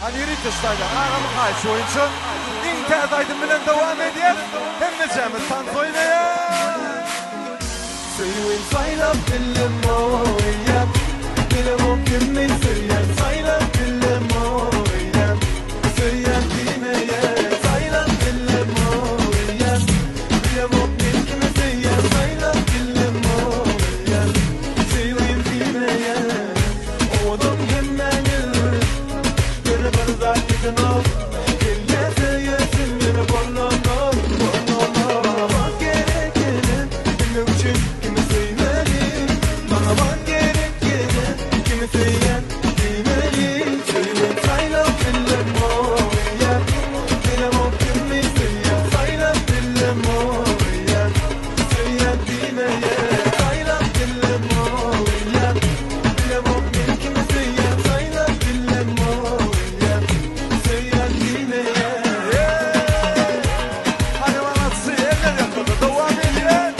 Hani Ritterstay'da ağamı karşı oyuncu İnter Aydın bilen devam ediyor. Hem de Cemil Tanz oynaya. Suyun saylap dilim oyan, dilim o kimmin suyan saylap dilim oyan, suyan dimeye saylap dilim oyan, dilim o kimmin suyan saylap dilim oyan, suyun dimeye oğlum hemmenin bir zaten o gelse yesin bir bollon bak gerekeni bilmek için kimi sevmeli bana bak gerekeni kimi seven bilmeli suyun saylap dilim oyan dilim o kimi seven saylap dilim oyan suyan dimeye saylap dilim oyan dilim o kimi seven saylap dilim oyan suyan dimeye. Hani bana atsı yerler yakında devam ediyor.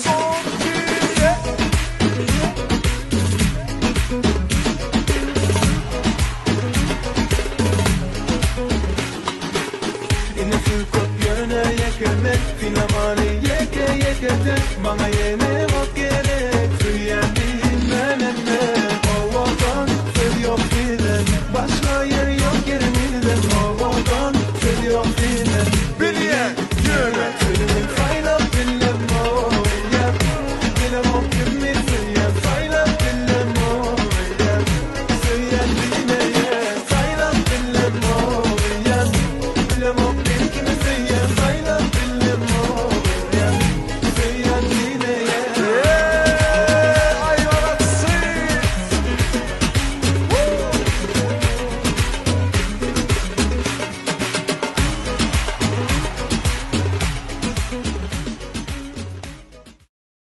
Son bire. Yine su kop yöne yekeme Finamani yeke yekete Bana yeni